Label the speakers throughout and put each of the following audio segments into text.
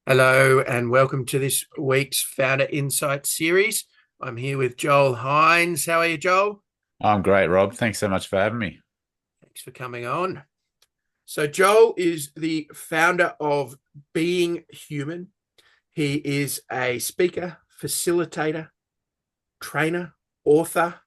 Speaker 1: Hello and welcome to this week's Founder Insight series. I'm here with Joel Hines. How are you, Joel?
Speaker 2: I'm great, Rob. Thanks so much for having me.
Speaker 1: Thanks for coming on. So, Joel is the founder of Being Human. He is a speaker, facilitator, trainer, author,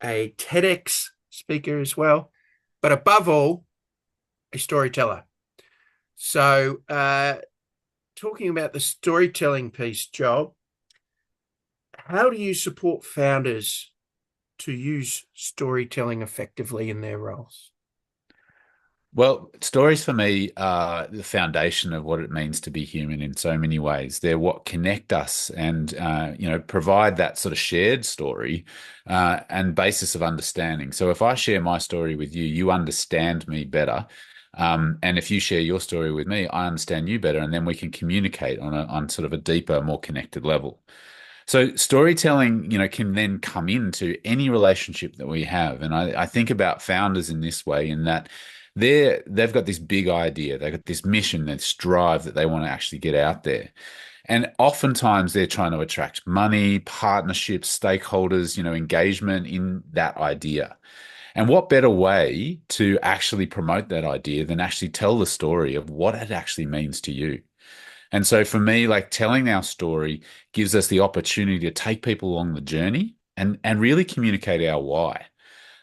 Speaker 1: a TEDx speaker as well, but above all, a storyteller. So, talking about the storytelling piece, Joel, how do you support founders to use storytelling effectively in their roles?
Speaker 2: Well, stories for me are the foundation of what it means to be human in so many ways. They're what connect us and provide that sort of shared story and basis of understanding. So if I share my story with you, you understand me better. And if you share your story with me, I understand you better, and then we can communicate on sort of a deeper, more connected level. So storytelling, can then come into any relationship that we have. And I think about founders in this way, in that they've got this big idea, they've got this mission, this drive that they want to actually get out there. And oftentimes they're trying to attract money, partnerships, stakeholders, engagement in that idea. And what better way to actually promote that idea than actually tell the story of what it actually means to you? And so for me, like telling our story gives us the opportunity to take people along the journey and really communicate our why.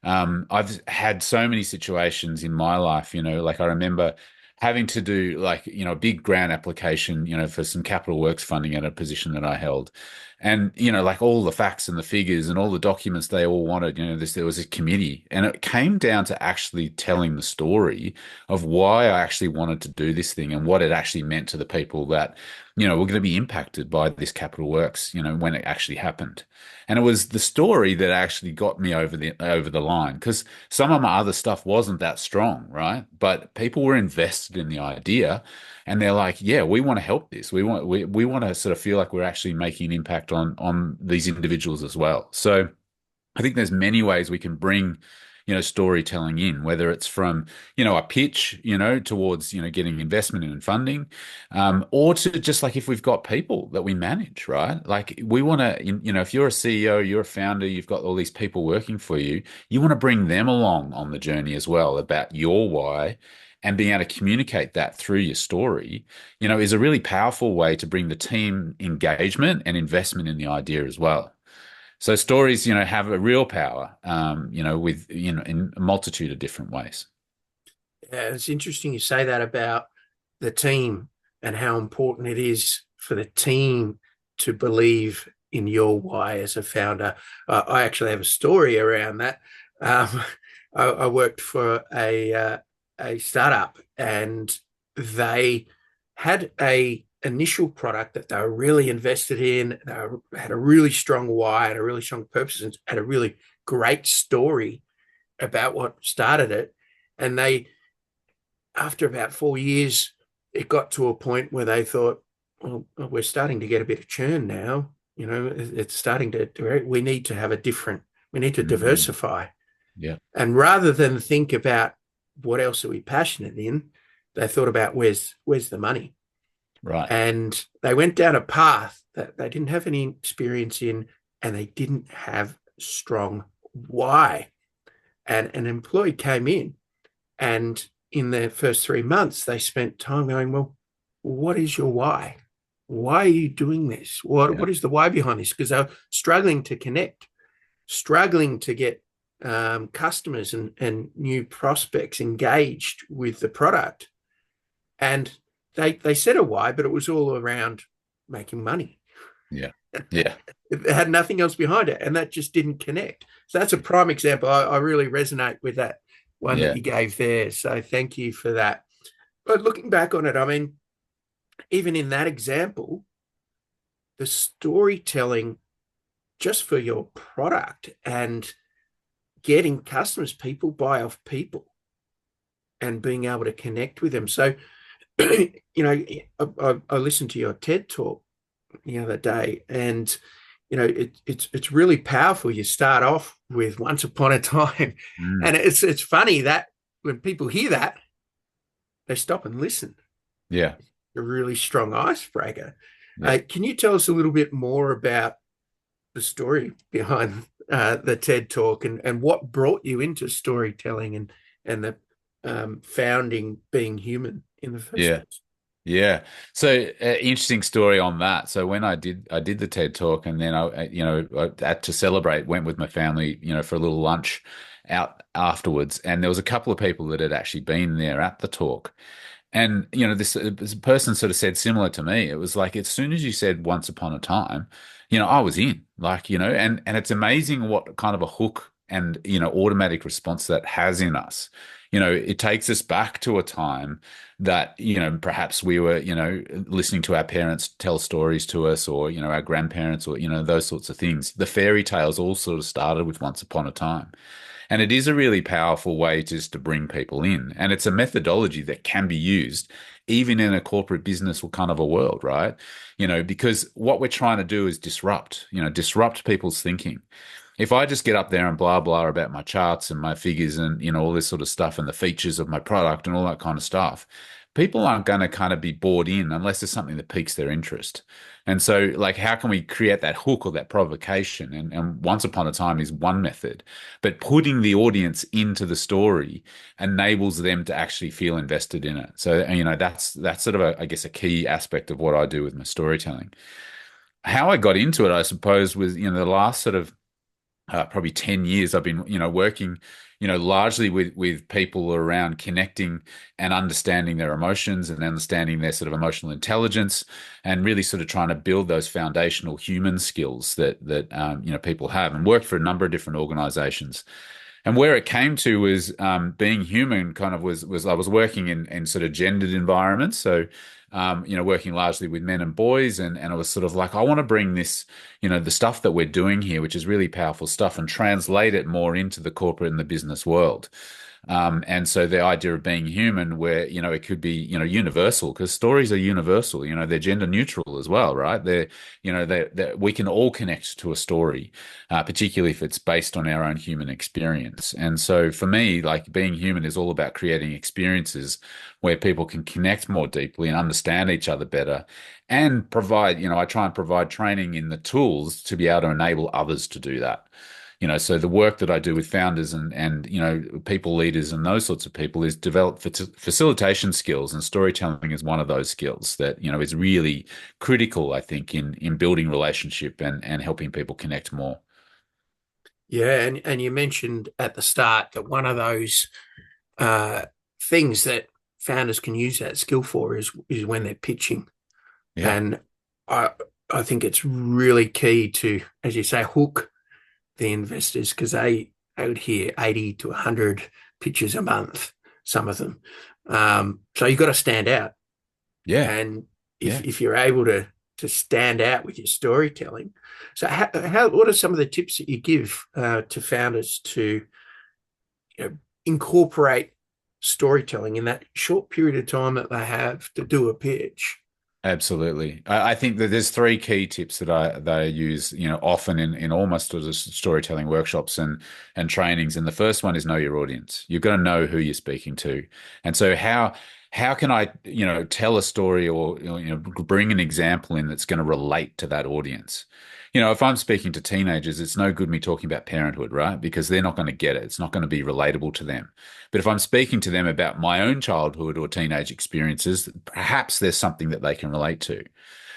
Speaker 2: I've had so many situations in my life, like I remember having to do like, a big grant application, for some capital works funding at a position that I held. And, like all the facts and the figures and all the documents they all wanted, there was a committee, and it came down to actually telling the story of why I actually wanted to do this thing and what it actually meant to the people that, were going to be impacted by this capital works, when it actually happened. And it was the story that actually got me over the line, because some of my other stuff wasn't that strong, right? But people were invested in the idea, and they're like, "Yeah, we want to help this. We want to sort of feel like we're actually making an impact on these individuals as well." So I think there's many ways we can bring, storytelling in, whether it's from, a pitch, towards, getting investment and funding, or to just like if we've got people that we manage, right? Like we want to, if you're a CEO, you're a founder, you've got all these people working for you, you want to bring them along on the journey as well about your why. And being able to communicate that through your story, is a really powerful way to bring the team engagement and investment in the idea as well. So stories, have a real power, with, in a multitude of different ways.
Speaker 1: Yeah, it's interesting you say that about the team and how important it is for the team to believe in your why as a founder. I actually have a story around that. Um, I worked for a startup, and they had a initial product that they were really invested in. Had a really strong why, and a really strong purpose, and had a really great story about what started it. And they, after about 4 years, it got to a point where they thought, well, we're starting to get a bit of churn now. It's starting to, we need to have a different, we need to
Speaker 2: Mm,
Speaker 1: diversify.
Speaker 2: yeah,
Speaker 1: And rather than think about what else are we passionate in, they thought about where's the money.
Speaker 2: right.
Speaker 1: And they went down a path that they didn't have any experience in, and they didn't have strong why. And an employee came in, and in their first 3 months, they spent time going, well, what is your why? Why are you doing this?
Speaker 2: Yeah,
Speaker 1: What is the why behind this? Because they're struggling to connect, struggling to get customers and new prospects engaged with the product. And they said a why, but it was all around making money.
Speaker 2: yeah, yeah,
Speaker 1: It had nothing else behind it, and that just didn't connect. So that's a prime example. I really resonate with that one that
Speaker 2: yeah.
Speaker 1: you gave there. So thank you for that. But looking back on it, I mean, even in that example, the storytelling just for your product and getting customers, people buy off people and being able to connect with them. So, I listened to your TED talk the other day, and it's really powerful. You start off with "Once upon a time,"
Speaker 2: Mm,
Speaker 1: and it's funny that when people hear that, they stop and listen.
Speaker 2: yeah,
Speaker 1: a really strong icebreaker.
Speaker 2: Yeah.
Speaker 1: Can you tell us a little bit more about the story behind the TED Talk and what brought you into storytelling and the founding being human in the first
Speaker 2: Yeah.
Speaker 1: place?
Speaker 2: Yeah. So interesting story on that. So when I did the TED Talk, and then I had to celebrate, went with my family, for a little lunch out afterwards, and there was a couple of people that had actually been there at the talk. And this person sort of said similar to me. It was like as soon as you said once upon a time, I was in. Like, and it's amazing what kind of a hook and automatic response that has in us. It takes us back to a time that, perhaps we were, listening to our parents tell stories to us, or, our grandparents, or, those sorts of things. The fairy tales all sort of started with once upon a time. And it is a really powerful way just to bring people in. And it's a methodology that can be used even in a corporate business or kind of a world, right? Because what we're trying to do is disrupt people's thinking. If I just get up there and blah blah about my charts and my figures and all this sort of stuff and the features of my product and all that kind of stuff, people aren't going to kind of be bought in unless there's something that piques their interest. And so, like, how can we create that hook or that provocation? And once upon a time is one method, but putting the audience into the story enables them to actually feel invested in it. So, that's sort of I guess, a key aspect of what I do with my storytelling. How I got into it, I suppose, was the last sort of probably 10 years I've been, working, largely with people around connecting and understanding their emotions and understanding their sort of emotional intelligence, and really sort of trying to build those foundational human skills that people have, and worked for a number of different organizations. And where it came to was being human kind of was I was working in sort of gendered environments. So, working largely with men and boys. And I was sort of like, I want to bring this, the stuff that we're doing here, which is really powerful stuff, and translate it more into the corporate and the business world. And so the idea of being human, where, it could be, universal, because stories are universal, they're gender neutral as well, right? We can all connect to a story, particularly if it's based on our own human experience. And so for me, like, being human is all about creating experiences where people can connect more deeply and understand each other better, and provide, I try and provide training in the tools to be able to enable others to do that. So the work that I do with founders and people leaders and those sorts of people is develop facilitation skills, and storytelling is one of those skills that is really critical, I think, in building relationship and helping people connect more.
Speaker 1: Yeah, and you mentioned at the start that one of those uh, things that founders can use that skill for is when they're pitching.
Speaker 2: Yeah,
Speaker 1: And I I think it's really key to, as you say, hook the investors, because they would hear 80 to 100 pitches a month, some of them. So you've got to stand out.
Speaker 2: yeah,
Speaker 1: And
Speaker 2: yeah.
Speaker 1: if you're able to stand out with your storytelling, so what are some of the tips that you give to founders to incorporate storytelling in that short period of time that they have to do a pitch?
Speaker 2: Absolutely. I think that there's three key tips that I use, often in almost sort of storytelling workshops and trainings. And the first one is know your audience. You've got to know who you're speaking to. And so how can I, tell a story, or bring an example in that's going to relate to that audience? If I'm speaking to teenagers, it's no good me talking about parenthood, right? Because they're not going to get it. It's not going to be relatable to them. But if I'm speaking to them about my own childhood or teenage experiences, perhaps there's something that they can relate to.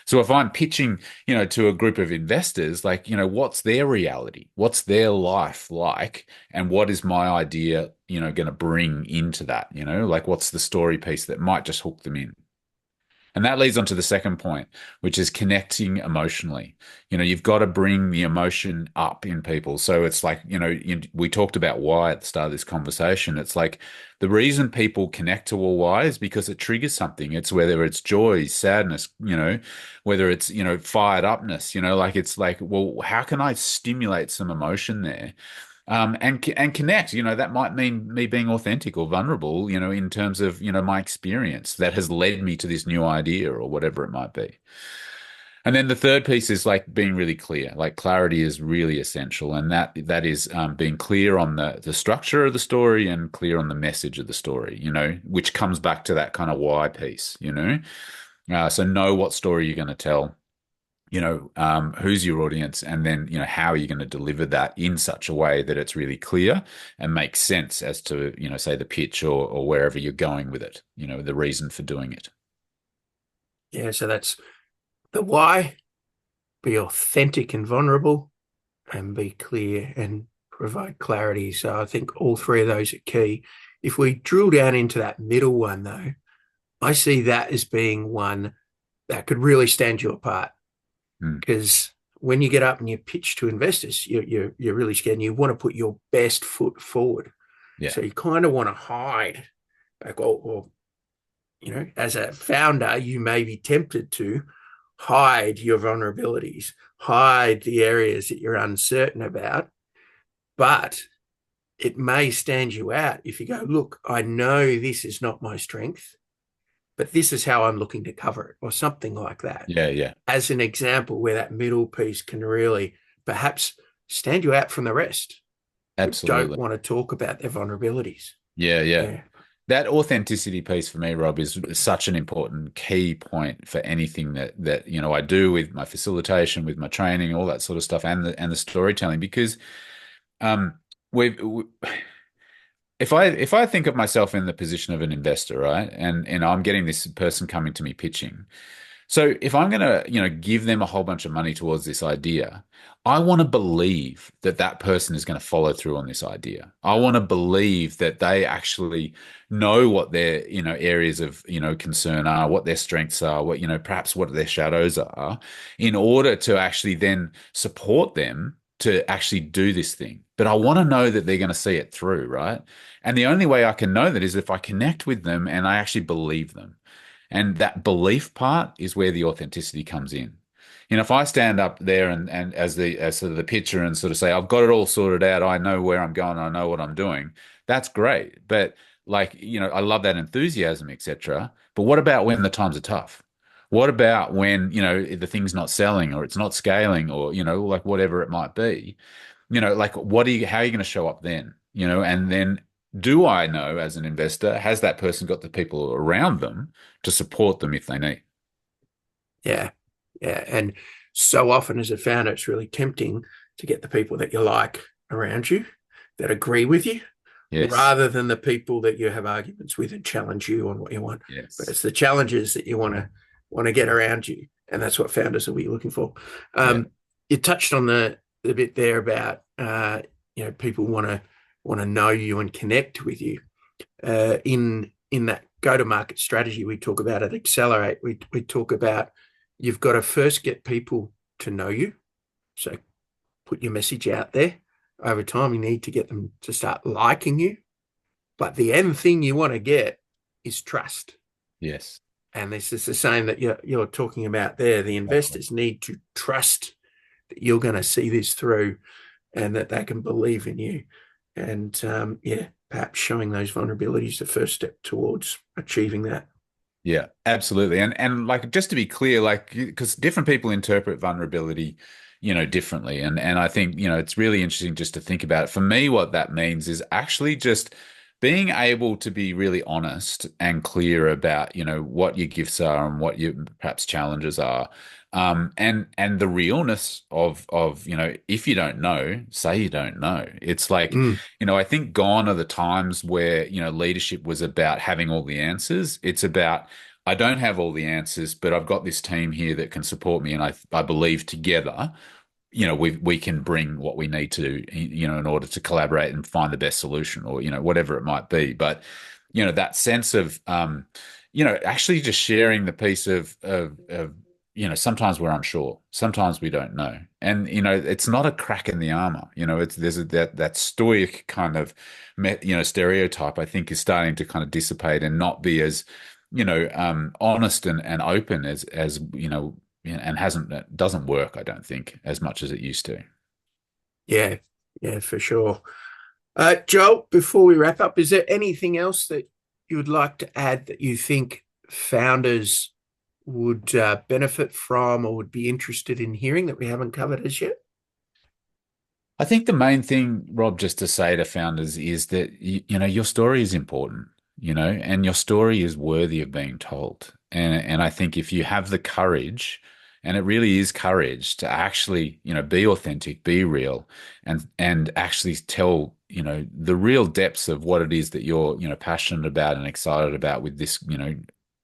Speaker 2: So if I'm pitching, to a group of investors, like, what's their reality? What's their life like? And what is my idea, going to bring into that? Like, what's the story piece that might just hook them in? And that leads on to the second point, which is connecting emotionally. You've got to bring the emotion up in people. So it's like, we talked about why at the start of this conversation. It's like the reason people connect to a why is because it triggers something. It's whether it's joy, sadness, whether it's, fired upness, like, it's like, well, how can I stimulate some emotion there? And connect. That might mean me being authentic or vulnerable, in terms of, my experience that has led me to this new idea or whatever it might be. And then the third piece is like being really clear. Like, clarity is really essential, and that is being clear on the structure of the story and clear on the message of the story. Which comes back to that kind of why piece. So know what story you're going to tell, who's your audience, and then, how are you going to deliver that in such a way that it's really clear and makes sense as to, say the pitch or wherever you're going with it, the reason for doing it.
Speaker 1: Yeah, so that's the why, be authentic and vulnerable, and be clear and provide clarity. So I think all three of those are key. If we drill down into that middle one, though, I see that as being one that could really stand you apart
Speaker 2: Mm.
Speaker 1: because when you get up and you pitch to investors, you're really scared and you want to put your best foot forward.
Speaker 2: Yeah,
Speaker 1: So you kind of want to hide. Like, as a founder, you may be tempted to hide your vulnerabilities, hide the areas that you're uncertain about, but it may stand you out if you go, look, I know this is not my strength, but this is how I'm looking to cover it, or something like that.
Speaker 2: yeah, yeah,
Speaker 1: As an example, where that middle piece can really perhaps stand you out from the rest who don't
Speaker 2: absolutely.
Speaker 1: want to talk about their vulnerabilities.
Speaker 2: Yeah, yeah.
Speaker 1: Yeah.
Speaker 2: That authenticity piece for me, Rob, is such an important key point for anything that I do with my facilitation, with my training, all that sort of stuff, and the storytelling. Because um, we if I think of myself in the position of an investor, right, and I'm getting this person coming to me pitching. So if I'm going to, give them a whole bunch of money towards this idea, I want to believe that that person is going to follow through on this idea. I want to believe that they actually know what their, areas of, concern are, what their strengths are, what, perhaps what their shadows are, in order to actually then support them to actually do this thing. But I want to know that they're going to see it through, right? And the only way I can know that is if I connect with them and I actually believe them. And that belief part is where the authenticity comes in. If I stand up there and as sort of the pitcher and sort of say, I've got it all sorted out, I know where I'm going, I know what I'm doing, that's great. But like, I love that enthusiasm, etc. But what about when the times are tough? What about when, the thing's not selling or it's not scaling or, like whatever it might be? Like how are you going to show up then? And then do I know as an investor, has that person got the people around them to support them if they need?
Speaker 1: Yeah. Yeah. And so often as a founder, it's really tempting to get the people that you like around you that agree with you
Speaker 2: Yes.
Speaker 1: rather than the people that you have arguments with and challenge you on what you want. But
Speaker 2: Yes.
Speaker 1: it's the challenges that you want to get around you. And that's what founders will be looking for.
Speaker 2: Yeah.
Speaker 1: You touched on the bit there about people want to know you and connect with you. In that go-to-market strategy we talk about at Accelerate, we talk about you've got to first get people to know you. So put your message out there. Over time, you need to get them to start liking you. But the end thing you want to get is trust.
Speaker 2: Yes.
Speaker 1: And this is the same that you're talking about there. The
Speaker 2: Exactly.
Speaker 1: investors need to trust that you're going to see this through and that they can believe in you. And perhaps showing those vulnerabilities the first step towards achieving that.
Speaker 2: Yeah, absolutely. And like just to be clear, like because different people interpret vulnerability, differently. And I think, it's really interesting just to think about it. For me, what that means is actually just being able to be really honest and clear about, what your gifts are and what your perhaps challenges are. And the realness of, if you don't know, say you don't know. It's like,
Speaker 1: Mm,
Speaker 2: I think gone are the times where, leadership was about having all the answers. It's about, I don't have all the answers, but I've got this team here that can support me. And I believe together, we can bring what we need to, in order to collaborate and find the best solution or, whatever it might be. But, that sense of, actually just sharing the piece of sometimes we're unsure, sometimes we don't know. And, it's not a crack in the armor. That stoic kind of, stereotype, I think is starting to kind of dissipate and not be as, honest and open as, and doesn't work, I don't think, as much as it used to.
Speaker 1: yeah, yeah, for sure. Joel, before we wrap up, is there anything else that you would like to add that you think founders would benefit from or would be interested in hearing that we haven't covered as yet?
Speaker 2: I think the main thing, Rob, just to say to founders is that your story is important. and your story is worthy of being told. And I think if you have the courage, and it really is courage to actually, be authentic, be real, and actually tell, the real depths of what it is that you're, passionate about and excited about with this,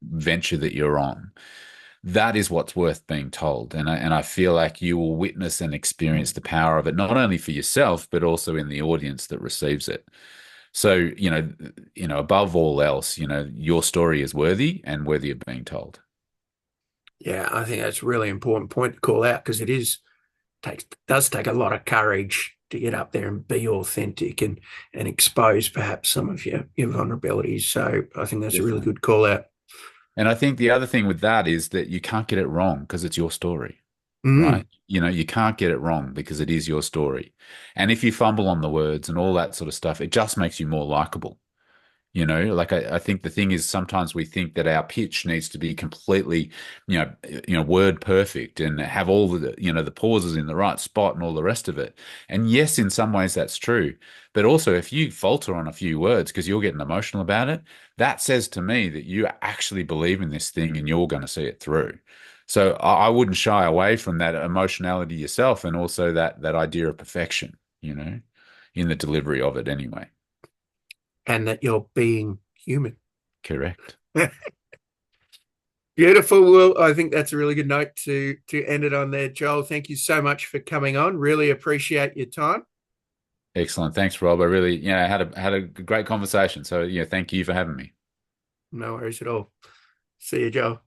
Speaker 2: venture that you're on. That is what's worth being told. And I feel like you will witness and experience the power of it, not only for yourself, but also in the audience that receives it. So, above all else, your story is worthy and worthy of being told.
Speaker 1: Yeah, I think that's a really important point to call out because does take a lot of courage to get up there and be authentic and expose perhaps some of your vulnerabilities. So I think that's a really
Speaker 2: Definitely.
Speaker 1: good call out.
Speaker 2: And I think the other thing with that is that you can't get it wrong because it's your story,
Speaker 1: Mm.
Speaker 2: right? You can't get it wrong because it is your story. And if you fumble on the words and all that sort of stuff, it just makes you more likable. Like I think the thing is sometimes we think that our pitch needs to be completely, word perfect and have all the pauses in the right spot and all the rest of it. And yes, in some ways that's true. But also if you falter on a few words because you're getting emotional about it, that says to me that you actually believe in this thing and you're going to see it through. So I wouldn't shy away from that emotionality yourself and also that idea of perfection, in the delivery of it anyway.
Speaker 1: And that you're being human.
Speaker 2: Correct.
Speaker 1: Beautiful. Well, I think that's a really good note to end it on there, Joel. Thank you so much for coming on. Really appreciate your time.
Speaker 2: Excellent. Thanks, Rob. I really, had a great conversation. So, yeah, thank you for having me.
Speaker 1: No worries at all. See you, Joel.